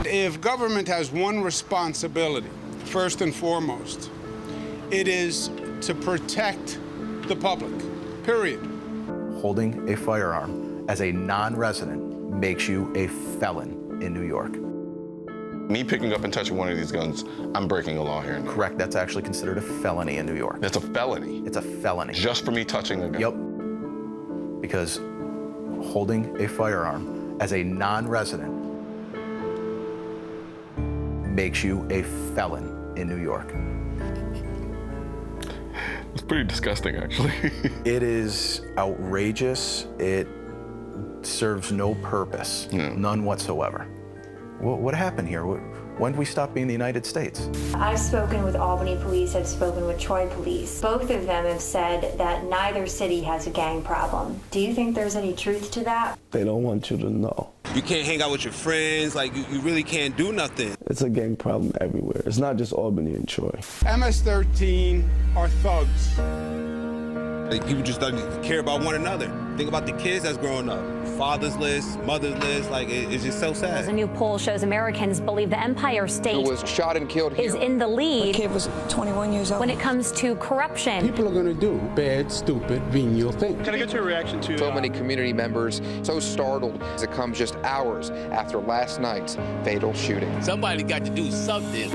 If government has one responsibility, first and foremost, it is to protect the public, period. Holding a firearm as a non-resident makes you a felon in New York. Me picking up and touching one of these guns, I'm breaking a law here. Correct, that's actually considered a felony in New York. That's a felony? It's a felony. Just for me touching a gun? Yep. Because holding a firearm as a non-resident makes you a felon in New York. It's pretty disgusting, actually. It is outrageous. It serves no purpose, none whatsoever. What happened here? When did we stop being the United States? I've spoken with Albany police, I've spoken with Troy police. Both of them have said that neither city has a gang problem. Do you think there's any truth to that? They don't want you to know. You can't hang out with your friends, like you really can't do nothing. It's a gang problem everywhere. It's not just Albany and Troy. MS-13 are thugs. Like, people just don't care about one another. Think about the kids that's growing up. Fatherless, motherless, like it's just so sad. A new poll shows Americans believe the Empire State who was shot and killed here is in the lead. The kid was 21 years old. When it comes to corruption. People are going to do bad, stupid, venial things. Can I get your reaction to so many community members so startled as it comes just hours after last night's fatal shooting? Somebody got to do something.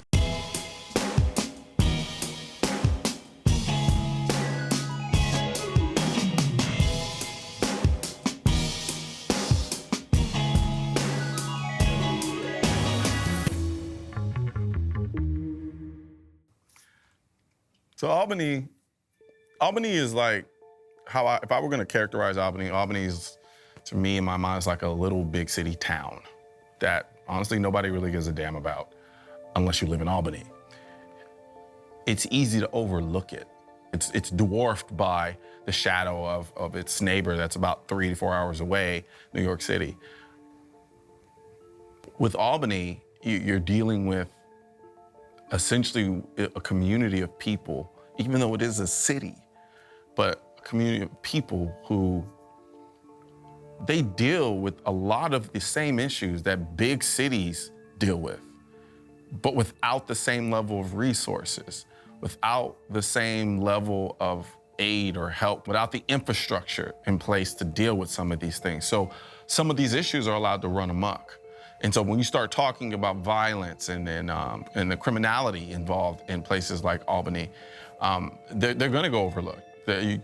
So Albany is like how if I were going to characterize Albany is, to me, in my mind, is like a little big city town that honestly nobody really gives a damn about unless you live in Albany. It's easy to overlook it. It's dwarfed by the shadow of its neighbor that's about 3 to 4 hours away, New York City. With Albany, you're dealing with essentially a community of people, even though it is a city, but a community of people who, they deal with a lot of the same issues that big cities deal with, but without the same level of resources, without the same level of aid or help, without the infrastructure in place to deal with some of these things. So some of these issues are allowed to run amok. And so when you start talking about violence and the criminality involved in places like Albany, they're going to go overlooked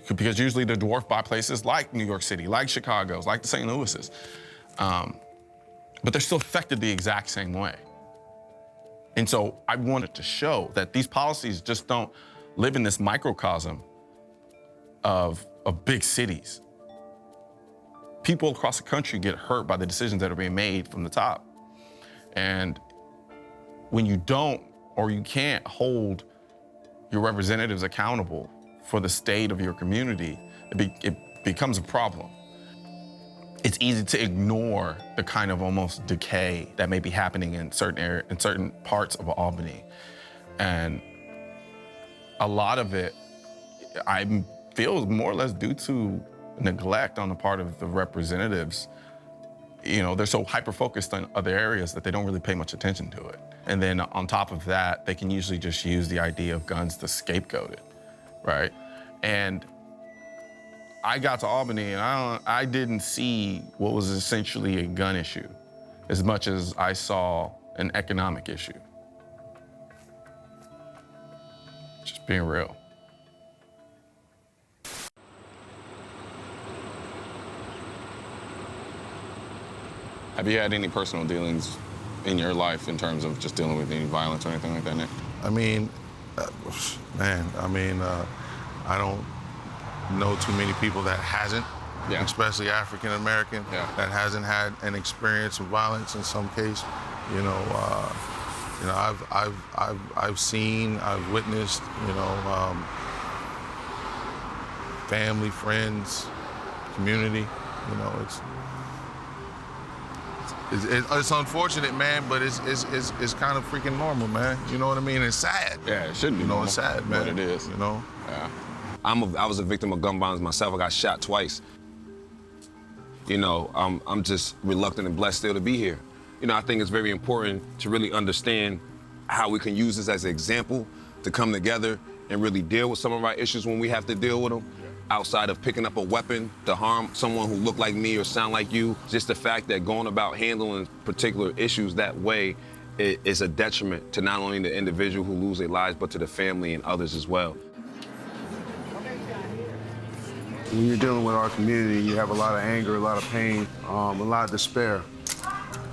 because usually they're dwarfed by places like New York City, like Chicago's, like the St. Louis's. But they're still affected the exact same way. And so I wanted to show that these policies just don't live in this microcosm of big cities. People across the country get hurt by the decisions that are being made from the top. And when you don't or you can't hold your representatives accountable for the state of your community, it becomes a problem. It's easy to ignore the kind of almost decay that may be happening in certain parts of Albany. And a lot of it, I feel, is more or less due to neglect on the part of the representatives. You know, they're so hyper-focused on other areas that they don't really pay much attention to it. And then on top of that, they can usually just use the idea of guns to scapegoat it, right? And I got to Albany and I didn't see what was essentially a gun issue as much as I saw an economic issue. Just being real. Have you had any personal dealings in your life in terms of just dealing with any violence or anything like that, Nick? I mean, I don't know too many people that hasn't, especially African American, that hasn't had an experience of violence in some case. I've seen, I've witnessed, family, friends, community. It's unfortunate, man, but it's kind of freaking normal, man. You know what I mean? It's sad. Yeah, it shouldn't be normal. It's sad, man. But it is. Yeah. I was a victim of gun violence myself. I got shot twice. I'm just reluctant and blessed still to be here. I think it's very important to really understand how we can use this as an example to come together and really deal with some of our issues when we have to deal with them. Outside of picking up a weapon to harm someone who look like me or sound like you, just the fact that going about handling particular issues that way is a detriment to not only the individual who lose their lives, but to the family and others as well. When you're dealing with our community, you have a lot of anger, a lot of pain, a lot of despair.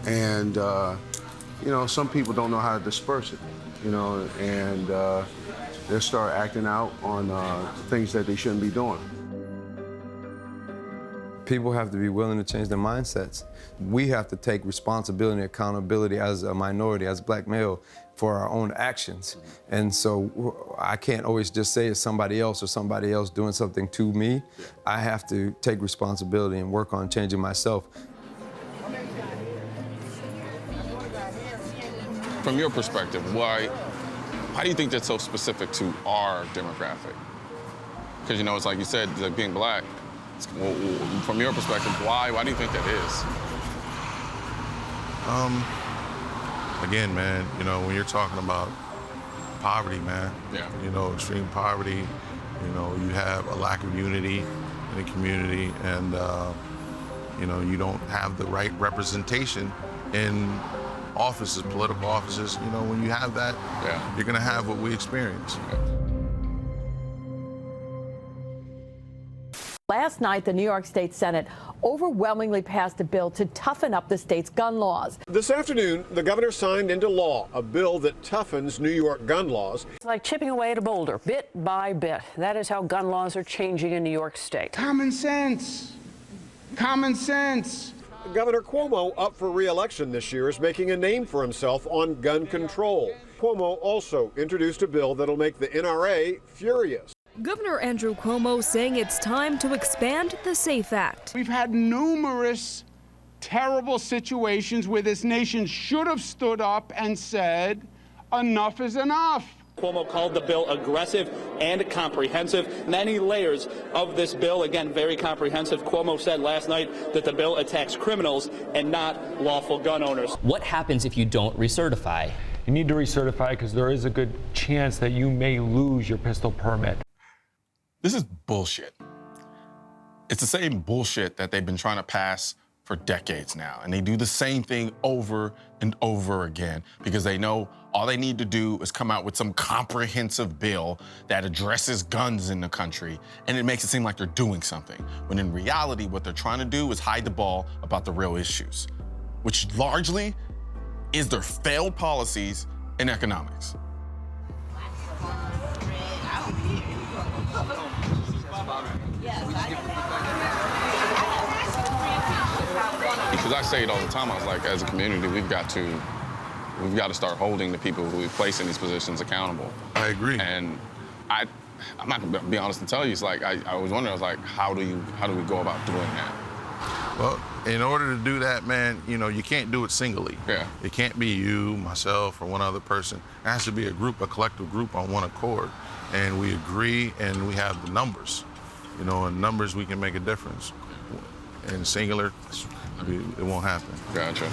And, some people don't know how to disperse it, and they'll start acting out on things that they shouldn't be doing. People have to be willing to change their mindsets. We have to take responsibility and accountability as a minority, as Black male, for our own actions. And so I can't always just say it's somebody else or somebody else doing something to me. I have to take responsibility and work on changing myself. From your perspective, why do you think that's so specific to our demographic? Because, it's like you said, like being Black. From your perspective, why do you think that is? Again, man, when you're talking about poverty, man, extreme poverty, you have a lack of unity in the community, and, you don't have the right representation in offices, political offices. When you have that, you're gonna have what we experience. Last night, the New York State Senate overwhelmingly passed a bill to toughen up the state's gun laws. This afternoon, the governor signed into law a bill that toughens New York gun laws. It's like chipping away at a boulder, bit by bit. That is how gun laws are changing in New York State. Common sense. Common sense. Governor Cuomo, up for re-election this year, is making a name for himself on gun control. Cuomo also introduced a bill that'll make the NRA furious. Governor Andrew Cuomo saying it's time to expand the SAFE Act. We've had numerous terrible situations where this nation should have stood up and said, enough is enough. Cuomo called the bill aggressive and comprehensive. Many layers of this bill, again, very comprehensive. Cuomo said last night that the bill attacks criminals and not lawful gun owners. What happens if you don't recertify? You need to recertify because there is a good chance that you may lose your pistol permit. This is bullshit. It's the same bullshit that they've been trying to pass for decades now. And they do the same thing over and over again because they know all they need to do is come out with some comprehensive bill that addresses guns in the country, and it makes it seem like they're doing something. When in reality, what they're trying to do is hide the ball about the real issues, which largely is their failed policies in economics. Because I say it all the time, I was like, as a community, we've got to start holding the people who we place in these positions accountable. I agree. And I'm not gonna be honest and tell you, it's like, I was wondering, I was like, how do we go about doing that? Well, in order to do that, man, you can't do it singly. Yeah. It can't be you, myself, or one other person. It has to be a collective group on one accord. And we agree and we have the numbers. In numbers we can make a difference. In singular, it won't happen. Gotcha.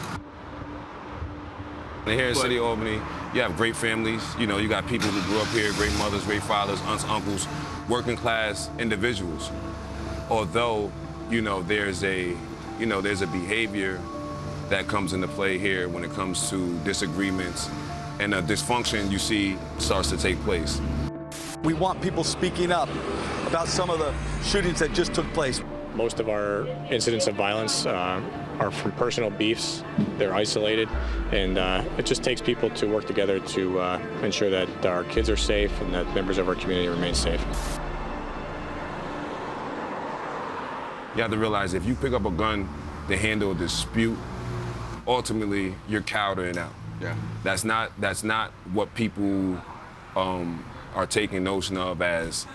Here in the city of Albany, you have great families. You got people who grew up here, great mothers, great fathers, aunts, uncles, working class individuals. Although, there's a behavior that comes into play here when it comes to disagreements and a dysfunction you see starts to take place. We want people speaking up about some of the shootings that just took place. Most of our incidents of violence are from personal beefs. They're isolated, and it just takes people to work together to ensure that our kids are safe and that members of our community remain safe. You have to realize if you pick up a gun to handle a dispute, ultimately you're cowering out. Yeah. That's not what people are taking notion of as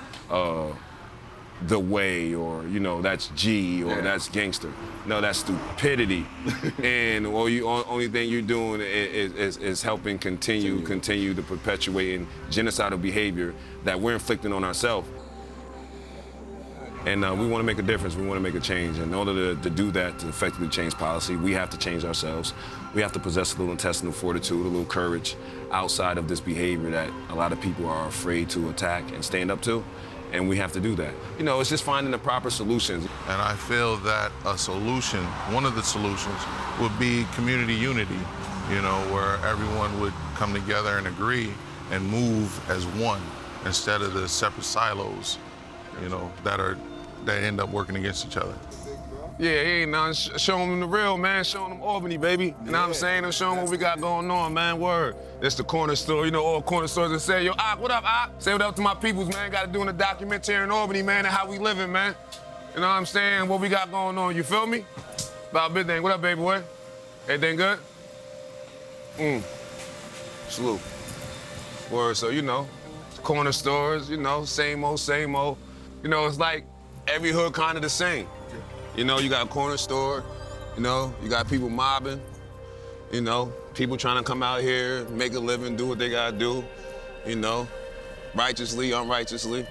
the way, or that's G, or that's gangster. No, that's stupidity. And only thing you're doing is helping continue to perpetuate genocidal behavior that we're inflicting on ourselves. And we want to make a difference. We want to make a change. And in order to do that, to effectively change policy, we have to change ourselves. We have to possess a little intestinal fortitude, a little courage outside of this behavior that a lot of people are afraid to attack and stand up to. And we have to do that. You know, it's just finding the proper solutions. And I feel that a solution, one of the solutions, would be community unity, you know, where everyone would come together and agree and move as one instead of the separate silos, you know, that end up working against each other. Yeah, ain't nothing. Showing them the real, man. Showing them Albany, baby. You know what I'm saying? I'm showing what we got going on, man. Word. It's the corner store. You know, all corner stores that say, yo, Ock, what up, Ock? Say what up to my peoples, man. Got to do a documentary in Albany, man, and how we living, man. You know what I'm saying? What we got going on. You feel me? About big thing. What up, baby boy? Everything good? Salute. Word. So, you know, corner stores, you know, same old, same old. You know, it's like every hood kind of the same. You know, you got a corner store, you know, you got people mobbing, you know, people trying to come out here, make a living, do what they gotta do, you know, righteously, unrighteously.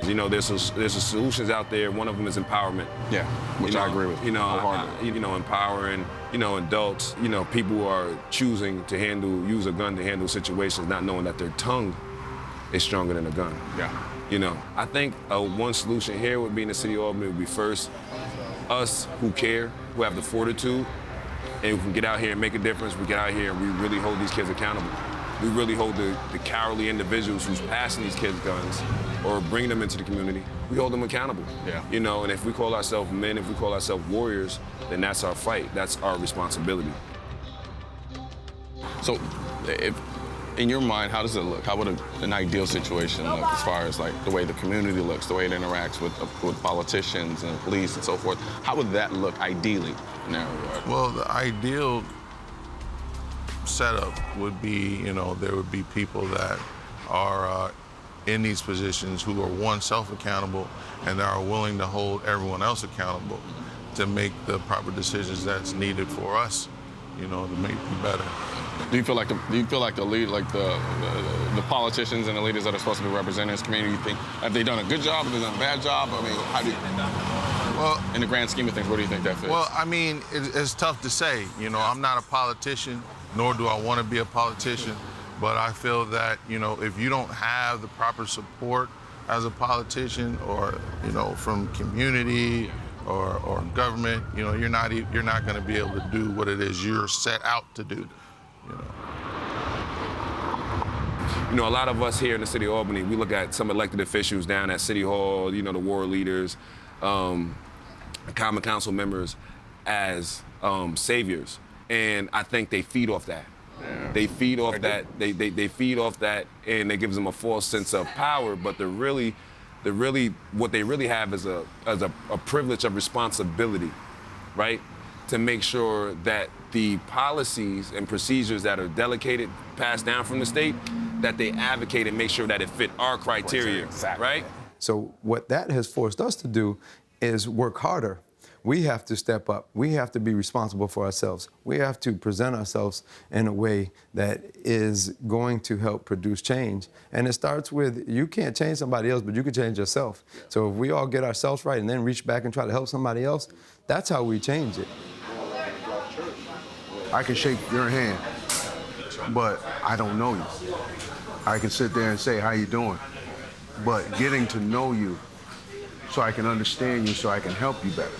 You know, there's solutions out there. One of them is empowerment. Yeah, which I agree with. You know, empowering, you know, adults, you know, people who are choosing to use a gun to handle situations, not knowing that their tongue is stronger than a gun. Yeah. You know, I think one solution here would be in the city of Albany would be first, us who care, who have the fortitude, and who can get out here and make a difference. We get out here and we really hold these kids accountable. We really hold the cowardly individuals who's passing these kids guns or bringing them into the community. We hold them accountable. Yeah. You know, and if we call ourselves men, if we call ourselves warriors, then that's our fight. That's our responsibility. So, in your mind, how does it look? How would an ideal situation look as far as like the way the community looks, the way it interacts with politicians and police and so forth? How would that look ideally in that regard? Well, the ideal setup would be, you know, there would be people that are in these positions who are, one, self-accountable and are willing to hold everyone else accountable to make the proper decisions that's needed for us, you know, to make it better. Do you feel like the lead, like the politicians and the leaders that are supposed to be representing this community, you think, have they done a good job, have they done a bad job? I mean, how do you, well, in the grand scheme of things, where do you think that fits? Well, I mean, it's tough to say. You know, I'm not a politician, nor do I want to be a politician, but I feel that, you know, if you don't have the proper support as a politician or, you know, from community or government, you know, you're not going to be able to do what it is you're set out to do. You know, a lot of us here in the city of Albany, we look at some elected officials down at City Hall, you know, the war leaders, common council members as saviors. And I think they feed off that. Yeah. They feed off that. They feed off that, and it gives them a false sense of power. But what they really have is a privilege of responsibility, right? To make sure that the policies and procedures that are delegated, passed down from the state, that they advocate and make sure that it fit our criteria, exactly. Right? So what that has forced us to do is work harder. We have to step up. We have to be responsible for ourselves. We have to present ourselves in a way that is going to help produce change. And it starts with, you can't change somebody else, but you can change yourself. So if we all get ourselves right and then reach back and try to help somebody else, that's how we change it. I can shake your hand, but I don't know you. I can sit there and say, how you doing? But getting to know you so I can understand you, so I can help you better.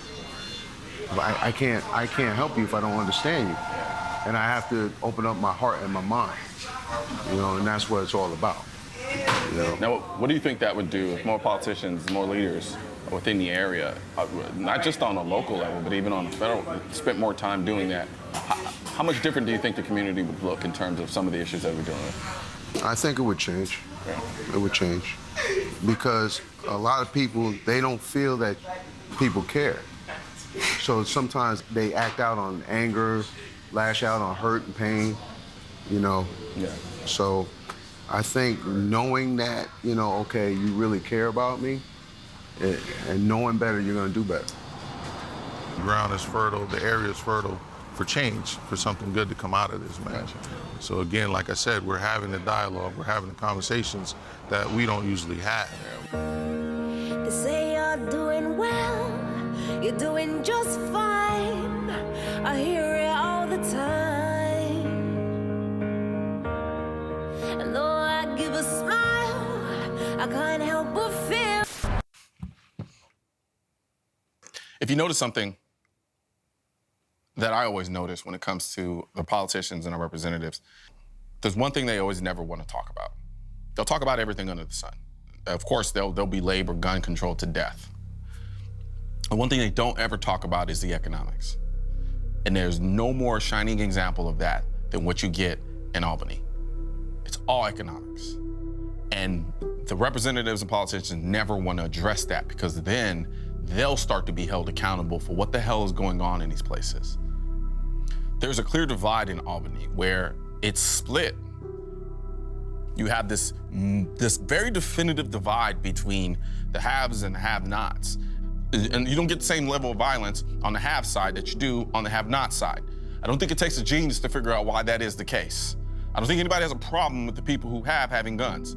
I can't help you if I don't understand you. And I have to open up my heart and my mind, you know, and that's what it's all about. You know? Now, what do you think that would do if more politicians, more leaders within the area, not just on a local level, but even on a federal, spent more time doing that? How much different do you think the community would look in terms of some of the issues that we're dealing with? I think it would change. Yeah. It would change. Because a lot of people, they don't feel that people care. So sometimes they act out on anger, lash out on hurt and pain, you know. Yeah. So I think knowing that, you know, okay, you really care about me, and knowing better, you're going to do better. The ground is fertile, the area is fertile for change, for something good to come out of this, man. So again, like I said, we're having the dialogue, we're having the conversations that we don't usually have. They say you're doing well, you're doing just fine. I hear it all the time. And though I give a smile, I can't help but feel. If you notice something that I always notice when it comes to the politicians and our representatives, there's one thing they always never want to talk about. They'll talk about everything under the sun. Of course, they'll belabor gun control to death. And one thing they don't ever talk about is the economics. And there's no more shining example of that than what you get in Albany. It's all economics. And the representatives and politicians never want to address that, because then they'll start to be held accountable for what the hell is going on in these places. There's a clear divide in Albany where it's split. You have this very definitive divide between the haves and the have-nots. And you don't get the same level of violence on the have side that you do on the have-not side. I don't think it takes a genius to figure out why that is the case. I don't think anybody has a problem with the people who have having guns.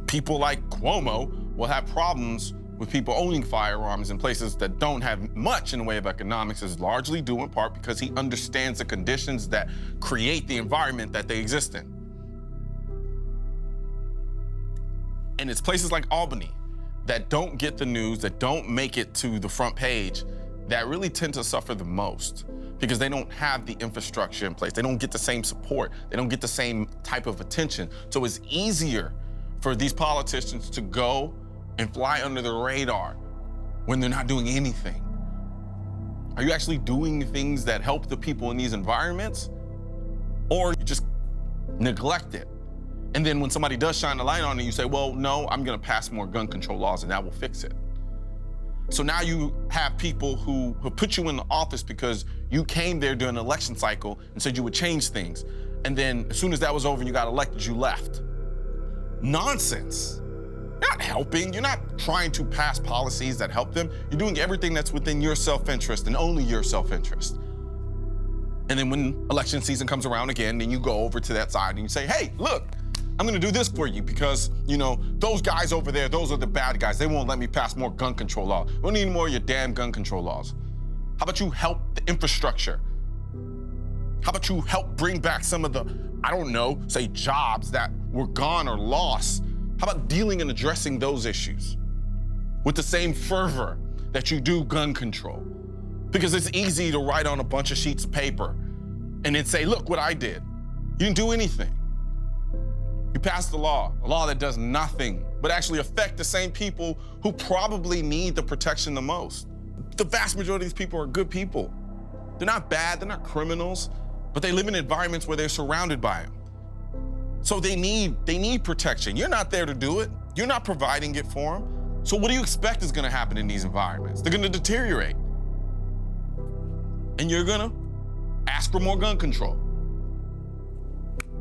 People like Cuomo will have problems with people owning firearms in places that don't have much in the way of economics, is largely due in part because he understands the conditions that create the environment that they exist in. And it's places like Albany that don't get the news, that don't make it to the front page, that really tend to suffer the most, because they don't have the infrastructure in place. They don't get the same support. They don't get the same type of attention. So it's easier for these politicians to go and fly under the radar when they're not doing anything. Are you actually doing things that help the people in these environments? Or you just neglect it? And then when somebody does shine a light on it, you say, well, no, I'm gonna pass more gun control laws and that will fix it. So now you have people who put you in the office because you came there during an election cycle and said you would change things. And then as soon as that was over and you got elected, you left. Nonsense. You're not helping. You're not trying to pass policies that help them. You're doing everything that's within your self-interest and only your self-interest. And then when election season comes around again, then you go over to that side and you say, hey, look, I'm gonna do this for you because, you know, those guys over there, those are the bad guys. They won't let me pass more gun control laws. We don't need more of your damn gun control laws. How about you help the infrastructure? How about you help bring back some of the, I don't know, say jobs that were gone or lost? How about dealing and addressing those issues with the same fervor that you do gun control? Because it's easy to write on a bunch of sheets of paper and then say, look what I did. You didn't do anything. You passed a law that does nothing but actually affect the same people who probably need the protection the most. The vast majority of these people are good people. They're not bad, they're not criminals, but they live in environments where they're surrounded by them. So they need protection. You're not there to do it. You're not providing it for them. So what do you expect is gonna happen in these environments? They're gonna deteriorate. And you're gonna ask for more gun control.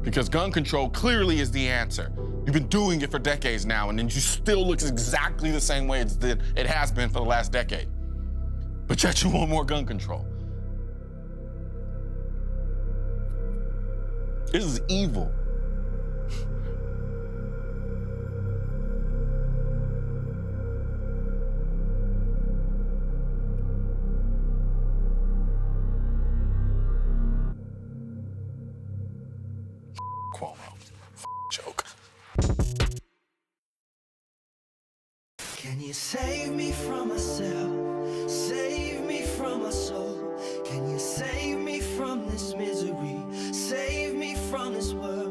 Because gun control clearly is the answer. You've been doing it for decades now, and then you still looks exactly the same way it has been for the last decade. But yet you want more gun control. This is evil. Cuomo. Joke. Can you save me from myself? Save me from my soul. Can you save me from this misery? Save me from this world.